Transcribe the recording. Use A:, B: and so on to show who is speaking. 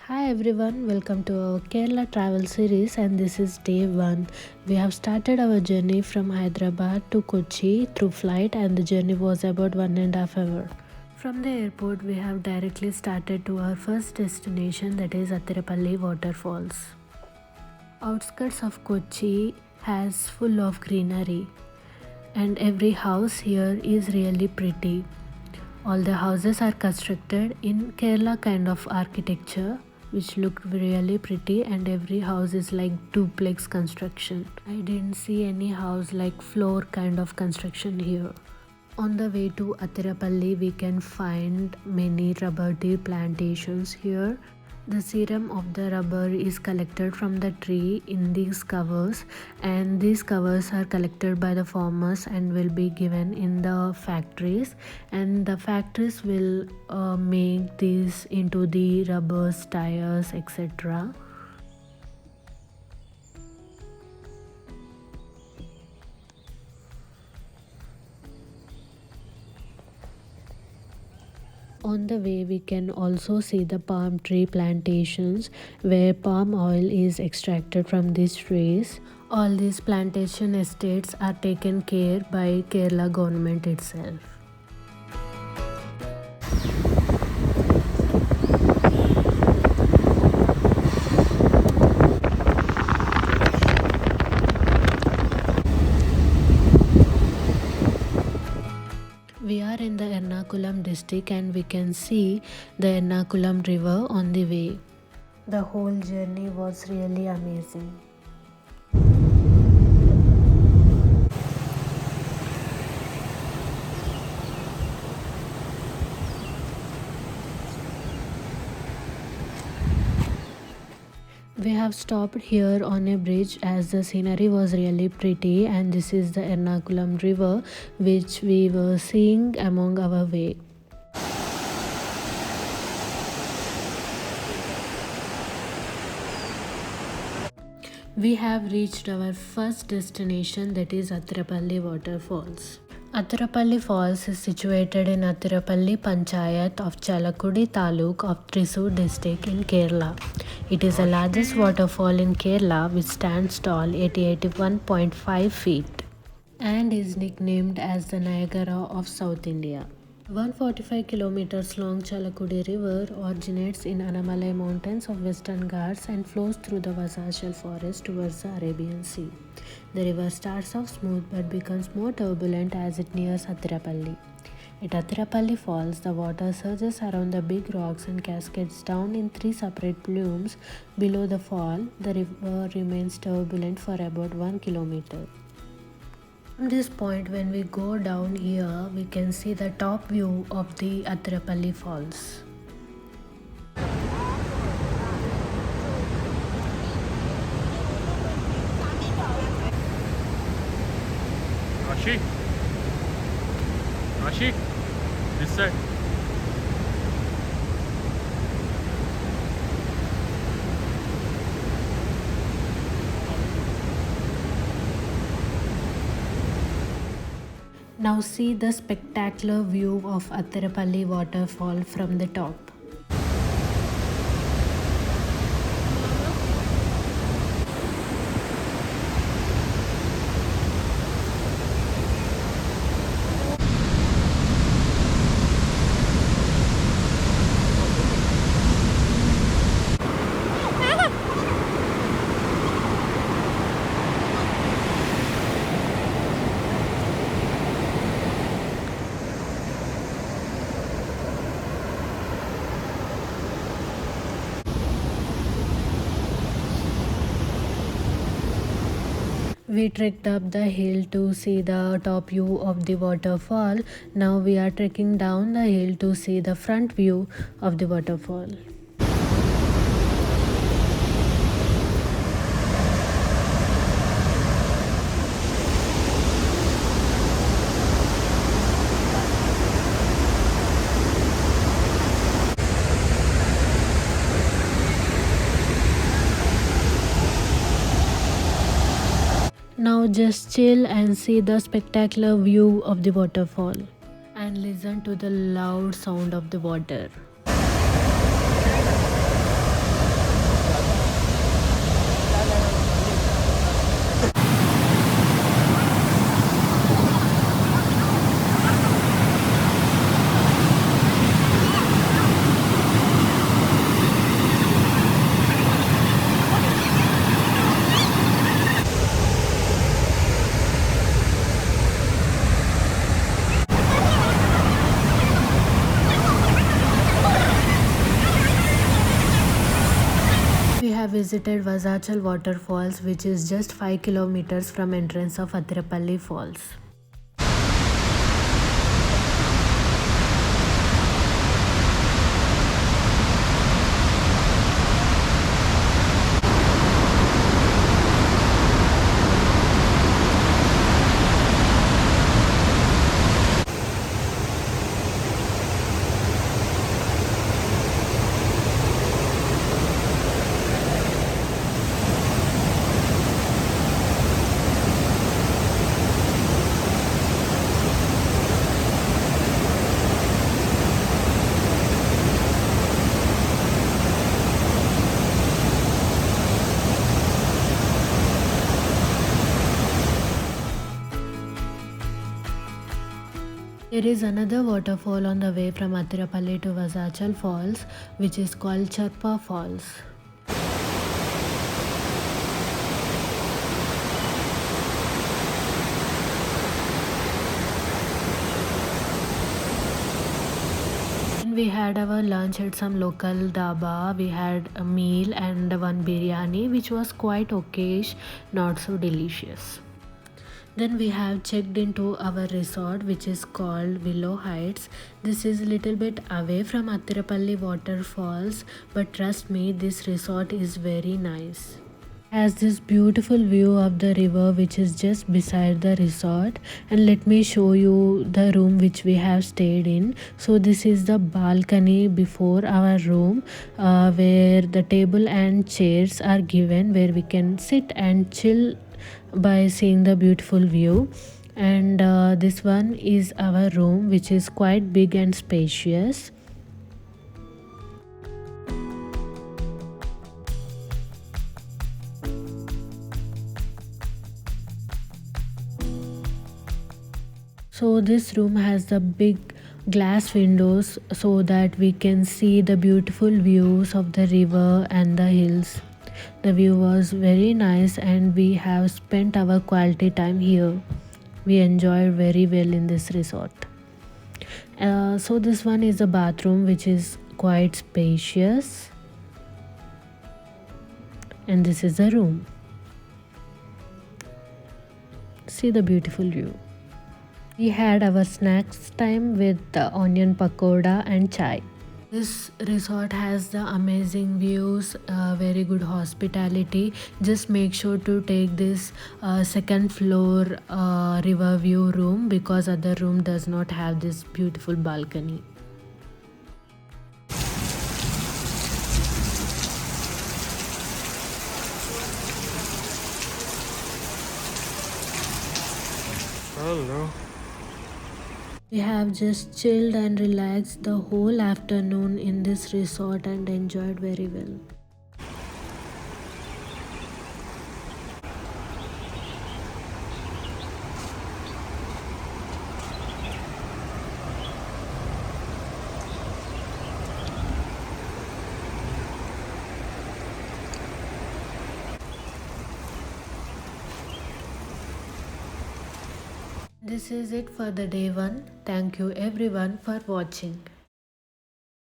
A: Hi everyone, welcome to our Kerala travel series, and this is day 1. We have started our journey from Hyderabad to Kochi through flight, and the journey was about 1.5 hours. From the airport, we have directly started to our first destination, that is Athirapally waterfalls. Outskirts of Kochi has full of greenery, and every house here is really pretty. All the houses are constructed in Kerala kind of architecture, which look really pretty, and every house is like duplex construction. I didn't see any house like floor kind of construction here. On the way to Athirapally, we can find many rubber tea plantations here. The serum of the rubber is collected from the tree in these covers, and these covers are collected by the farmers and will be given in the factories, and the factories will make these into the rubbers, tires, etc. On the way, we can also see the palm tree plantations where palm oil is extracted from these trees. All these plantation estates are taken care by Kerala government itself. We are in the Ernakulam district, and we can see the Ernakulam river on the way. The whole journey was really amazing. We have stopped here on a bridge as the scenery was really pretty, and this is the Ernakulam river which we were seeing among our way. We have reached our first destination, that is Athirapally waterfalls. Athirapally Falls is situated in Athirapally Panchayat of Chalakudi Taluk of Thrissur district in Kerala. It is the largest waterfall in Kerala, which stands tall at 81.5 feet and is nicknamed as the Niagara of South India. 145 kilometers long Chalakudi River originates in Anamalai Mountains of Western Ghats and flows through the Vasashal forest towards the Arabian Sea. The river starts off smooth but becomes more turbulent as it nears Athirapally. At Athirapally Falls, the water surges around the big rocks and cascades down in 3 separate plumes. Below the fall, the river remains turbulent for about 1 kilometer. From this point, when we go down here, we can see the top view of the Athirapally Falls.
B: Rashi, this side.
A: Now see the spectacular view of Athirapally waterfall from the top. We trekked up the hill to see the top view of the waterfall. Now we are trekking down the hill to see the front view of the waterfall. Now just chill and see the spectacular view of the waterfall and listen to the loud sound of the water. have visited Vasachal waterfalls, which is just 5 kilometers from entrance of Athirapally falls. There is another waterfall on the way from Athirapally to Vasachal Falls, which is called Charpa Falls. We had our lunch at some local dhaba. We had a meal and one biryani, which was quite okayish, not so delicious. Then we have checked into our resort, which is called Willow Heights. This is a little bit away from Athirapally waterfalls, but trust me, this resort is very nice. Has this beautiful view of the river which is just beside the resort, and let me show you the room which we have stayed in. So this is the balcony before our room, where the table and chairs are given, where we can sit and chill by seeing the beautiful view. And this one is our room, which is quite big and spacious. So this room has the big glass windows so that we can see the beautiful views of the river and the hills. The view was very nice and we have spent our quality time here. We enjoyed very well in this resort. So this one is a bathroom which is quite spacious, and this is a room. See the beautiful view. We had our snacks time with the onion pakoda and chai. This resort has the amazing views, very good hospitality. Just make sure to take this second floor river view room, because other room does not have this beautiful balcony.
B: Hello.
A: We have just chilled and relaxed the whole afternoon in this resort and enjoyed very well. This is it for the day 1. Thank you everyone for watching.